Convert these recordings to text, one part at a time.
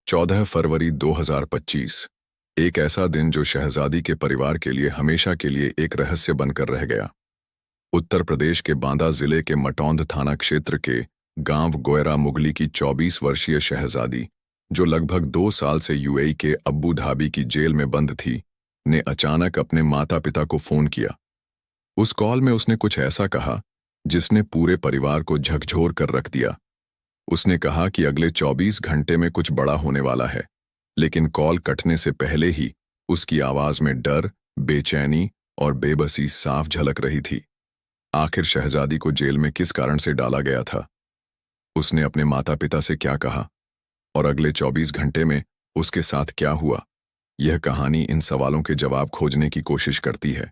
14 फरवरी 2025। एक ऐसा दिन जो शहजादी के परिवार के लिए हमेशा के लिए एक रहस्य बनकर रह गया। उत्तर प्रदेश के बांदा जिले के मटौंद थाना क्षेत्र के गांव गोयरा मुगली की 24 वर्षीय शहजादी, जो लगभग 2 साल से यूएई के अब्बू धाबी की जेल में बंद थी, ने अचानक अपने माता पिता को फोन किया। उस कॉल में उसने कुछ ऐसा कहा जिसने पूरे परिवार को झकझोर कर रख दिया। उसने कहा कि अगले 24 घंटे में कुछ बड़ा होने वाला है, लेकिन कॉल कटने से पहले ही उसकी आवाज में डर, बेचैनी और बेबसी साफ झलक रही थी। आखिर शहजादी को जेल में किस कारण से डाला गया था? उसने अपने माता पिता से क्या कहा और अगले 24 घंटे में उसके साथ क्या हुआ? यह कहानी इन सवालों के जवाब खोजने की कोशिश करती है।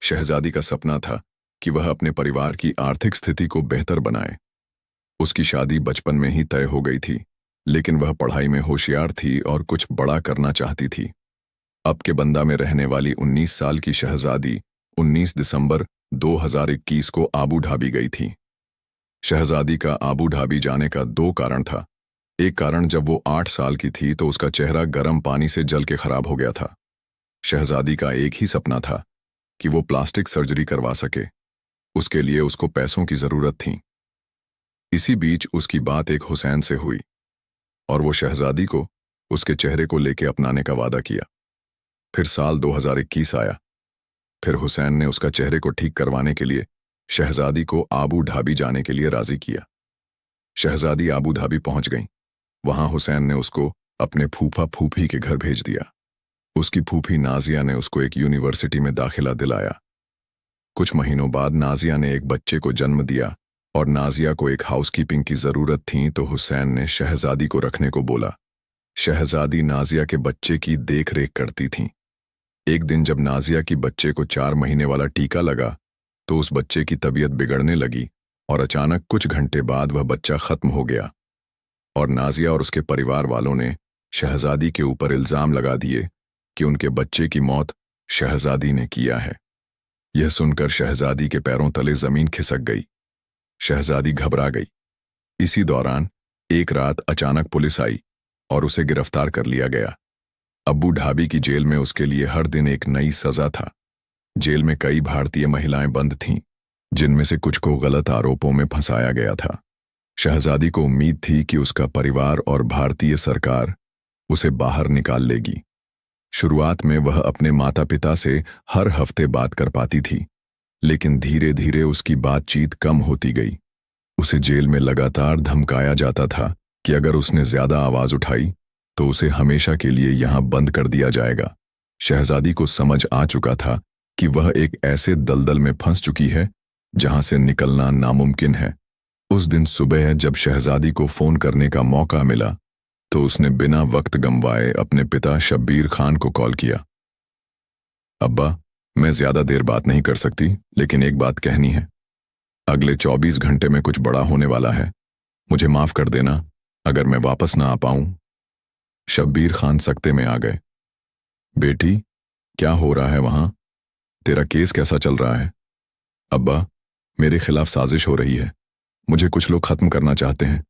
शहजादी का सपना था कि वह अपने परिवार की आर्थिक स्थिति को बेहतर बनाए। उसकी शादी बचपन में ही तय हो गई थी, लेकिन वह पढ़ाई में होशियार थी और कुछ बड़ा करना चाहती थी। अब के बंदा में रहने वाली 19 साल की शहजादी 19 दिसंबर 2021 को आबू धाबी गई थी। शहजादी का आबू धाबी जाने का 2 कारण था। एक कारण, जब वो 8 साल की थी तो उसका चेहरा गर्म पानी से जल के खराब हो गया था। शहजादी का एक ही सपना था कि वो प्लास्टिक सर्जरी करवा सके। उसके लिए उसको पैसों की जरूरत थी। इसी बीच उसकी बात एक हुसैन से हुई और वो शहजादी को उसके चेहरे को लेके अपनाने का वादा किया। फिर साल 2021 आया। फिर हुसैन ने उसका चेहरे को ठीक करवाने के लिए शहजादी को आबू धाबी जाने के लिए राजी किया। शहजादी आबू धाबी पहुंच गई। वहां हुसैन ने उसको अपने फूफा फूफी के घर भेज दिया। उसकी फूफी नाजिया ने उसको एक यूनिवर्सिटी में दाखिला दिलाया। कुछ महीनों बाद नाजिया ने एक बच्चे को जन्म दिया और नाजिया को एक हाउसकीपिंग की जरूरत थी, तो हुसैन ने शहजादी को रखने को बोला। शहजादी नाजिया के बच्चे की देखरेख करती थी। एक दिन जब नाजिया की बच्चे को 4 महीने वाला टीका लगा तो उस बच्चे की तबीयत बिगड़ने लगी और अचानक कुछ घंटे बाद वह बच्चा खत्म हो गया और नाजिया और उसके परिवार वालों ने शहजादी के ऊपर इल्जाम लगा दिए कि उनके बच्चे की मौत शहजादी ने किया है। यह सुनकर शहजादी के पैरों तले जमीन खिसक गई। शहजादी घबरा गई। इसी दौरान एक रात अचानक पुलिस आई और उसे गिरफ्तार कर लिया गया। अब्बू धाबी की जेल में उसके लिए हर दिन एक नई सजा था। जेल में कई भारतीय महिलाएं बंद थीं, जिनमें से कुछ को गलत आरोपों में फंसाया गया था। शहजादी को उम्मीद थी कि उसका परिवार और भारतीय सरकार उसे बाहर निकाल लेगी। शुरुआत में वह अपने माता पिता से हर हफ्ते बात कर पाती थी, लेकिन धीरे धीरे उसकी बातचीत कम होती गई। उसे जेल में लगातार धमकाया जाता था कि अगर उसने ज्यादा आवाज उठाई तो उसे हमेशा के लिए यहां बंद कर दिया जाएगा। शहजादी को समझ आ चुका था कि वह एक ऐसे दलदल में फंस चुकी है जहां से निकलना नामुमकिन है। उस दिन सुबह जब शहजादी को फोन करने का मौका मिला तो उसने बिना वक्त गंवाए अपने पिता शब्बीर खान को कॉल किया। अब्बा, मैं ज्यादा देर बात नहीं कर सकती, लेकिन एक बात कहनी है। अगले 24 घंटे में कुछ बड़ा होने वाला है। मुझे माफ कर देना अगर मैं वापस ना आ पाऊं। शब्बीर खान सख्ते में आ गए। बेटी, क्या हो रहा है वहां? तेरा केस कैसा चल रहा है? अब्बा, मेरे खिलाफ साजिश हो रही है। मुझे कुछ लोग खत्म करना चाहते हैं।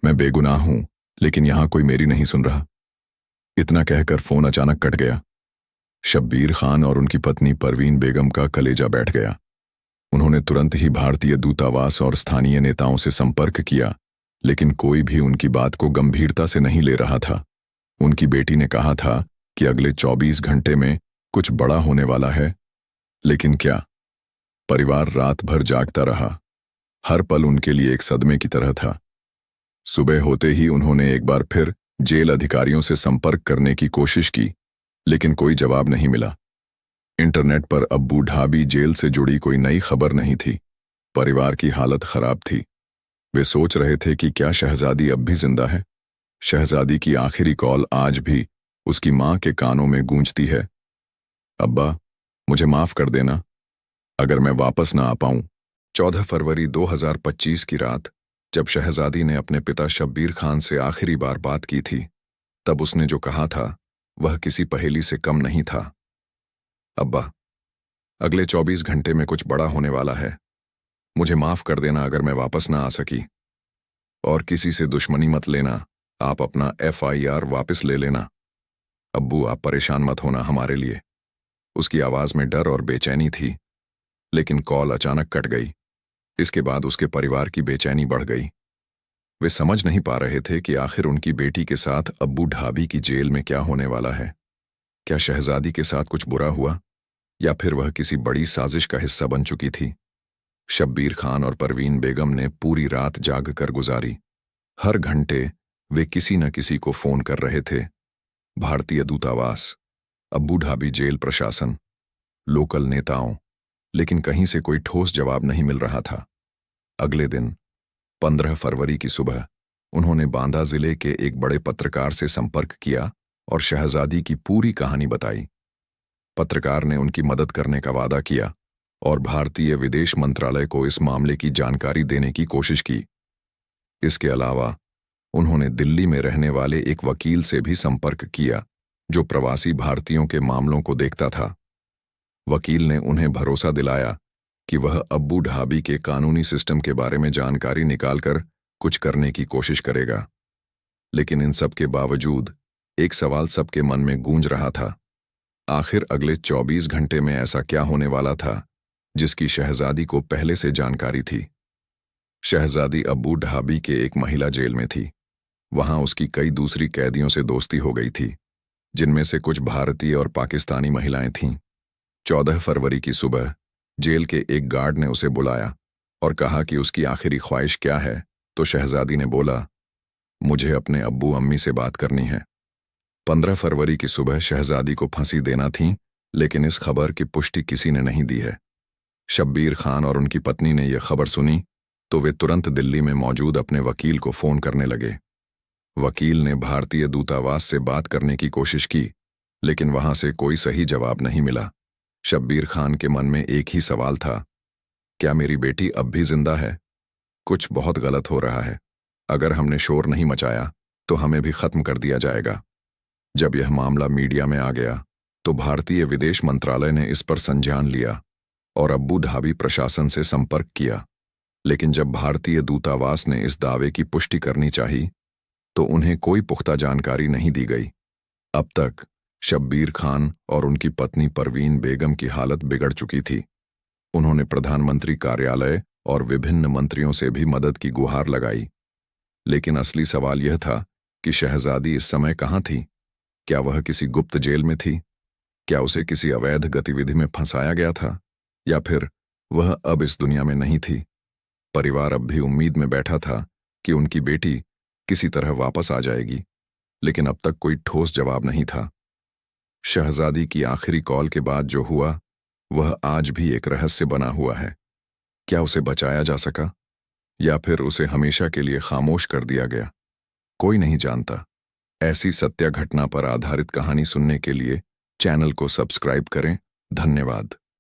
मैं बेगुनाह हूं, लेकिन यहां कोई मेरी नहीं सुन रहा। इतना कहकर फोन अचानक कट गया। शब्बीर खान और उनकी पत्नी परवीन बेगम का कलेजा बैठ गया। उन्होंने तुरंत ही भारतीय दूतावास और स्थानीय नेताओं से संपर्क किया, लेकिन कोई भी उनकी बात को गंभीरता से नहीं ले रहा था। उनकी बेटी ने कहा था कि अगले 24 घंटे में कुछ बड़ा होने वाला है, लेकिन क्या? परिवार रात भर जागता रहा। हर पल उनके लिए एक सदमे की तरह था। सुबह होते ही उन्होंने एक बार फिर जेल अधिकारियों से संपर्क करने की कोशिश की, लेकिन कोई जवाब नहीं मिला। इंटरनेट पर अब्बू धाबी जेल से जुड़ी कोई नई खबर नहीं थी। परिवार की हालत खराब थी। वे सोच रहे थे कि क्या शहजादी अब भी जिंदा है। शहजादी की आखिरी कॉल आज भी उसकी मां के कानों में गूंजती है। अब्बा, मुझे माफ कर देना अगर मैं वापस ना आ पाऊं। 14 फरवरी 2025 की रात जब शहजादी ने अपने पिता शब्बीर खान से आखिरी बार बात की थी, तब उसने जो कहा था वह किसी पहेली से कम नहीं था। अब्बा, अगले 24 घंटे में कुछ बड़ा होने वाला है। मुझे माफ कर देना अगर मैं वापस ना आ सकी, और किसी से दुश्मनी मत लेना आप अपना FIR वापस ले लेना। अब्बू, आप परेशान मत होना हमारे लिए। उसकी आवाज में डर और बेचैनी थी, लेकिन कॉल अचानक कट गई। इसके बाद उसके परिवार की बेचैनी बढ़ गई। वे समझ नहीं पा रहे थे कि आखिर उनकी बेटी के साथ अब्बू ढाबी की जेल में क्या होने वाला है। क्या शहजादी के साथ कुछ बुरा हुआ, या फिर वह किसी बड़ी साजिश का हिस्सा बन चुकी थी। शब्बीर खान और परवीन बेगम ने पूरी रात जाग कर गुजारी। हर घंटे वे किसी न किसी को फोन कर रहे थे। भारतीय दूतावास, अब्बू ढाबी जेल प्रशासन, लोकल नेताओं, लेकिन कहीं से कोई ठोस जवाब नहीं मिल रहा था। अगले दिन 15 फरवरी की सुबह उन्होंने बांदा जिले के एक बड़े पत्रकार से संपर्क किया और शहजादी की पूरी कहानी बताई। पत्रकार ने उनकी मदद करने का वादा किया और भारतीय विदेश मंत्रालय को इस मामले की जानकारी देने की कोशिश की। इसके अलावा उन्होंने दिल्ली में रहने वाले एक वकील से भी संपर्क किया जो प्रवासी भारतीयों के मामलों को देखता था। वकील ने उन्हें भरोसा दिलाया कि वह अब्बू ढाबी के कानूनी सिस्टम के बारे में जानकारी निकालकर कुछ करने की कोशिश करेगा। लेकिन इन सब के बावजूद एक सवाल सबके मन में गूंज रहा था। आखिर अगले 24 घंटे में ऐसा क्या होने वाला था जिसकी शहजादी को पहले से जानकारी थी। शहजादी अब्बू ढाबी के एक महिला जेल में थी। वहां उसकी कई दूसरी कैदियों से दोस्ती हो गई थी, जिनमें से कुछ भारतीय और पाकिस्तानी महिलाएं थीं। 14 फरवरी की सुबह जेल के एक गार्ड ने उसे बुलाया और कहा कि उसकी आखिरी ख्वाहिश क्या है, तो शहजादी ने बोला, मुझे अपने अब्बू अम्मी से बात करनी है। 15 फरवरी की सुबह शहजादी को फांसी देना थी, लेकिन इस खबर की पुष्टि किसी ने नहीं दी है। शब्बीर खान और उनकी पत्नी ने यह खबर सुनी तो वे तुरंत दिल्ली में मौजूद अपने वकील को फोन करने लगे। वकील ने भारतीय दूतावास से बात करने की कोशिश की, लेकिन वहां से कोई सही जवाब नहीं मिला। शब्बीर खान के मन में एक ही सवाल था, क्या मेरी बेटी अब भी जिंदा है? कुछ बहुत गलत हो रहा है। अगर हमने शोर नहीं मचाया तो हमें भी खत्म कर दिया जाएगा। जब यह मामला मीडिया में आ गया तो भारतीय विदेश मंत्रालय ने इस पर संज्ञान लिया और अब्बू ढाबी प्रशासन से संपर्क किया। लेकिन जब भारतीय दूतावास ने इस दावे की पुष्टि करनी चाही तो उन्हें कोई पुख्ता जानकारी नहीं दी गई। अब तक शब्बीर खान और उनकी पत्नी परवीन बेगम की हालत बिगड़ चुकी थी। उन्होंने प्रधानमंत्री कार्यालय और विभिन्न मंत्रियों से भी मदद की गुहार लगाई। लेकिन असली सवाल यह था कि शहजादी इस समय कहाँ थी? क्या वह किसी गुप्त जेल में थी? क्या उसे किसी अवैध गतिविधि में फंसाया गया था? या फिर वह अब इस दुनिया में नहीं थी? परिवार अब भी उम्मीद में बैठा था कि उनकी बेटी किसी तरह वापस आ जाएगी, लेकिन अब तक कोई ठोस जवाब नहीं था। शहजादी की आखिरी कॉल के बाद जो हुआ वह आज भी एक रहस्य बना हुआ है। क्या उसे बचाया जा सका, या फिर उसे हमेशा के लिए खामोश कर दिया गया? कोई नहीं जानता। ऐसी सत्य घटना पर आधारित कहानी सुनने के लिए चैनल को सब्सक्राइब करें। धन्यवाद।